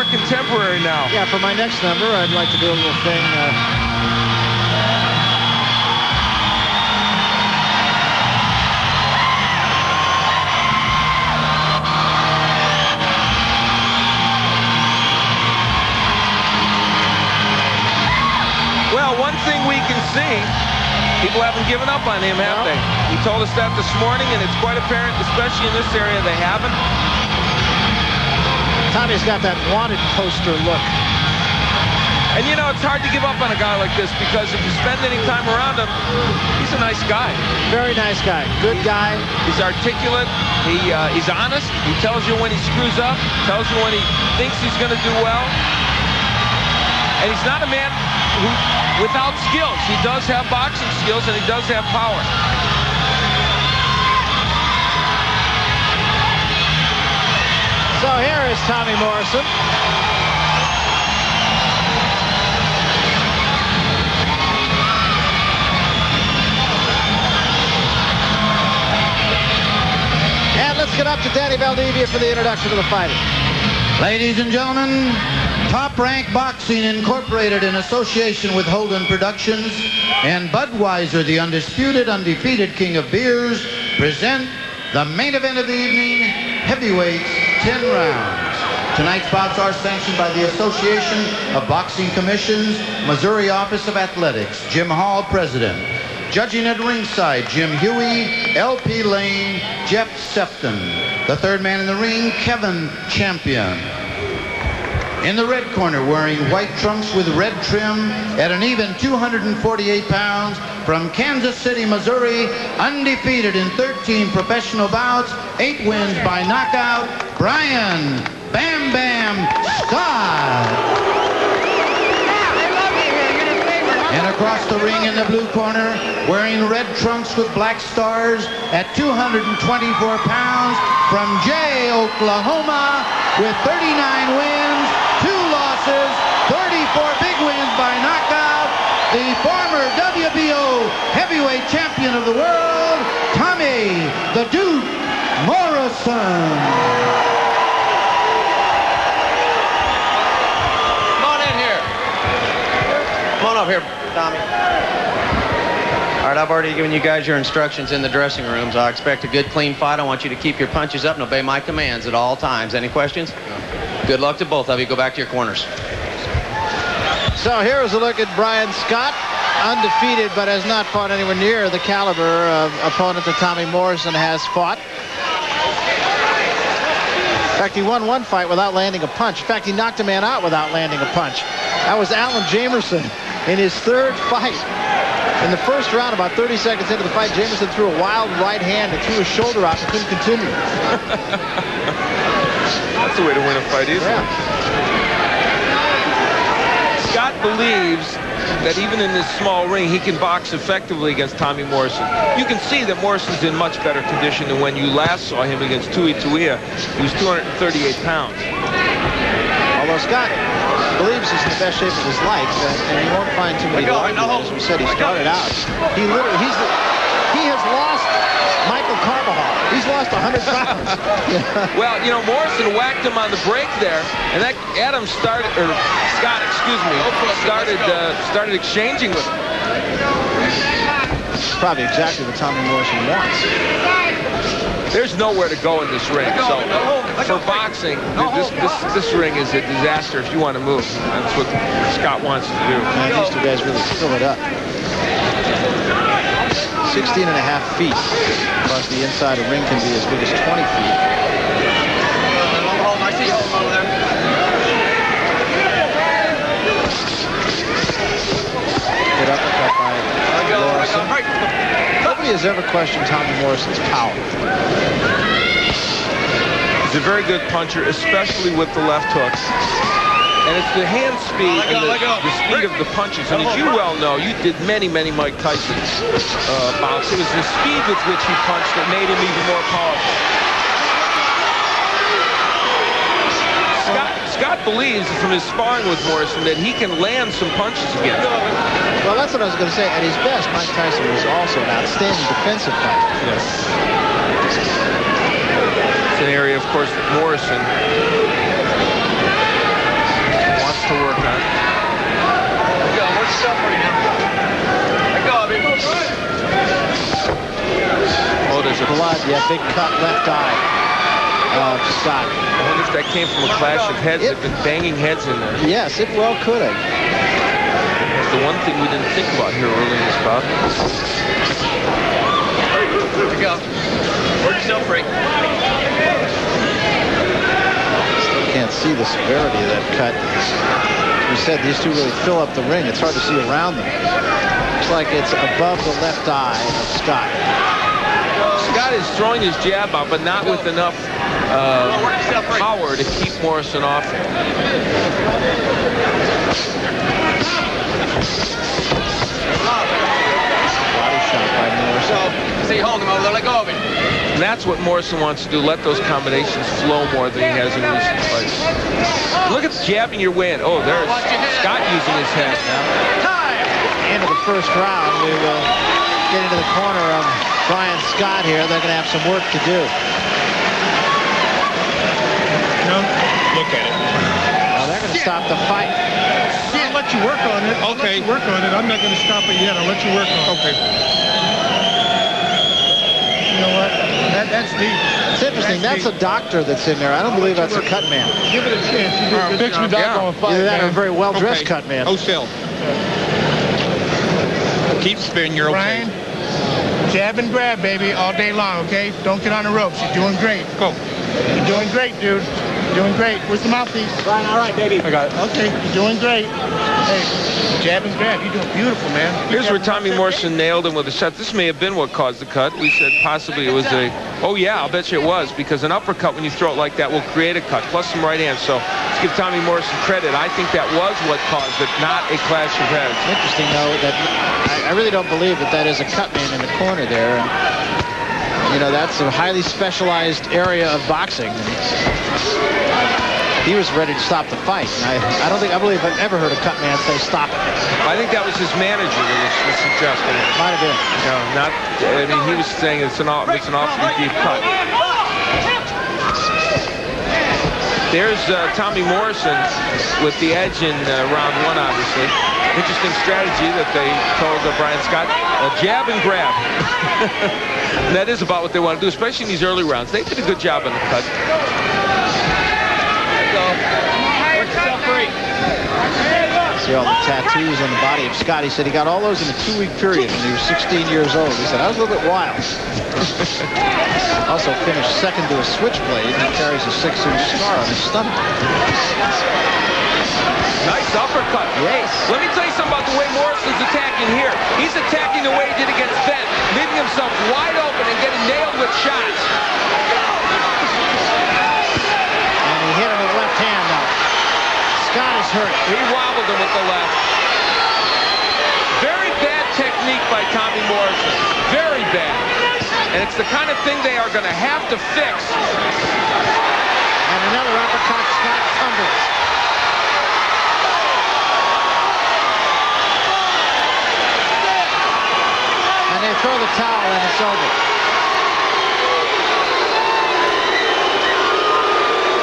contemporary now. Yeah, for my next number, I'd like to do a little thing. Well, one thing we can see, people haven't given up on him, have they? He told us that this morning, and it's quite apparent, especially in this area, they haven't. Tommy's got that wanted poster look. And, you know, it's hard to give up on a guy like this because if you spend any time around him, he's a nice guy. Very nice guy. Good guy. He's articulate. He's honest. He tells you when he screws up, tells you when he thinks he's going to do well. And he's not a man who, without skills. He does have boxing skills, and he does have power. So here is Tommy Morrison. And let's get up to Danny Valdivia for the introduction of the fighter. Ladies and gentlemen, Top Rank Boxing Incorporated in association with Holden Productions and Budweiser, the undisputed, undefeated king of beers, present the main event of the evening, heavyweights, 10 rounds. Tonight's bouts are sanctioned by the Association of Boxing Commissions, Missouri Office of Athletics, Jim Hall, President. Judging at ringside, Jim Huey, L.P. Lane, Jeff Sefton. The third man in the ring, Kevin Champion. In the red corner, wearing white trunks with red trim at an even 248 pounds, from Kansas City, Missouri, undefeated in 13 professional bouts, 8 wins by knockout, Brian Bam Bam Scott. And across the ring in the blue corner, wearing red trunks with black stars at 224 pounds, from Jay, Oklahoma, with 39 wins, 2 losses, 34 big wins by knockout, the former WBO heavyweight champion of the world, Tommy the Duke Morrison. Come on in here. Come on up here, Tommy. All right, I've already given you guys your instructions in the dressing rooms. I expect a good, clean fight. I want you to keep your punches up and obey my commands at all times. Any questions? Good luck to both of you. Go back to your corners. So here is a look at Brian Scott, undefeated, but has not fought anywhere near the caliber of opponent that Tommy Morrison has fought. In fact, he won one fight without landing a punch. In fact, he knocked a man out without landing a punch. That was Alan Jamerson in his third fight. In the first round, about 30 seconds into the fight, Jamerson threw a wild right hand and threw his shoulder out and couldn't continue. That's the way to win a fight, isn't it? Scott believes that even in this small ring, he can box effectively against Tommy Morrison. You can see that Morrison's in much better condition than when you last saw him against Tui Tuia. He was 238 pounds. Although Scott believes he's in the best shape of his life, and you won't find too many arguments. As we said, he started out. He has lost Michael Carbajal. He's lost 100 pounds. Well, you know, Morrison whacked him on the break there, and that Scott, excuse me, started exchanging with him. Probably exactly what Tommy Morrison wants. There's nowhere to go in this ring. So for boxing, this ring is a disaster if you want to move. That's what Scott wants to do. And these two guys really fill it up. 16 and a half feet. Plus the inside of the ring can be as big as 20 feet. Good uppercut by Morrison. Nobody has ever questioned Tommy Morrison's power. He's a very good puncher, especially with the left hook. And it's the hand speed and the speed of the punches. And as you well know, you did many Mike Tyson bouts. It was the speed with which he punched that made him even more powerful. Scott believes from his sparring with Morrison that he can land some punches against him. Well, that's what I was going to say. At his best, Mike Tyson was also an outstanding defensive fighter. Yes. It's an area, of course, that Morrison Yeah, big cut left eye of Scott. I wonder if that came from a clash of heads. They've been banging heads in there. Yes, it well could have. That's the one thing we didn't think about here early in this bout. Here we go. Work yourself free. Still can't see the severity of that cut. We said these two really fill up the ring. It's hard to see around them. Looks like it's above the left eye of Scott. Scott is throwing his jab out, but not with enough power to keep Morrison off. Body shot by Morrison. See, hold him over there, let go of him. And that's what Morrison wants to do, let those combinations flow more than he has in recent fights. Look at the jabbing your way in. Oh, there's Scott using his head now. End of the first round, we will get into the corner of Brian Scott here. They're going to have some work to do. No, look at it. Well, they're going to stop the fight. I'll let you work on it. Okay. I'll let you work on it. I'm not going to stop it yet. I'll let you work on it. Okay. You know what? That's deep. It's interesting. That's a doctor that's in there. I don't believe that's a cut man. Give it a chance. You do a good job. Either that or a very well-dressed cut man. Hold still. Keep spinning. You're okay. Brian, jab and grab, baby, all day long, okay? Don't get on the ropes. You're doing great. Go. You're doing great, dude. You're doing great. Where's the mouthpiece? Brian, all right, baby. I got it. Okay, you're doing great. Hey, jab and grab. You're doing beautiful, man. Here's where Tommy Morrison nailed him with a shot. This may have been what caused the cut. We said possibly it was a, oh yeah, I'll bet you it was, because an uppercut when you throw it like that will create a cut, plus some right hands. So let's give Tommy Morrison credit. I think that was what caused it, not a clash of heads. Interesting, though, that I really don't believe that is a cut man in the corner there. And, you know, that's a highly specialized area of boxing. He was ready to stop the fight. And I believe I've ever heard a cut man say stop it. I think that was his manager that was suggesting it. Might have been. No, not. I mean, he was saying it's an awfully deep cut. There's Tommy Morrison with the edge in round one, obviously. Interesting strategy that they told Brian Scott. Jab and grab. And that is about what they want to do, especially in these early rounds. They did a good job on the cut. See all the tattoos on the body of Scott. He said he got all those in a 2-week period when he was 16 years old. He said, I was a little bit wild. Also finished second to a switchblade and carries a 6-inch scar on his stomach. Nice uppercut. Yes. Hey, let me tell you something about the way Morrison's attacking here. He's attacking the way he did against Ben, leaving himself wide open and getting nailed with shots. And he hit him with left hand now. Scott is hurt. He wobbled him with the left. Very bad technique by Tommy Morrison. Very bad. And it's the kind of thing they are going to have to fix. And another uppercut. Scott tumbles. And they throw the towel and it's over.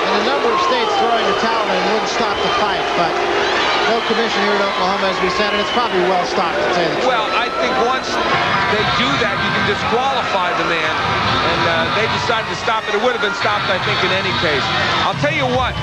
And a number of states throwing the towel in wouldn't stop the fight, but no commission here in Oklahoma, as we said, and it's probably well stopped, to say the truth. Well, I think once they do that, you can disqualify the man, and they decided to stop it. It would have been stopped, I think, in any case. I'll tell you what,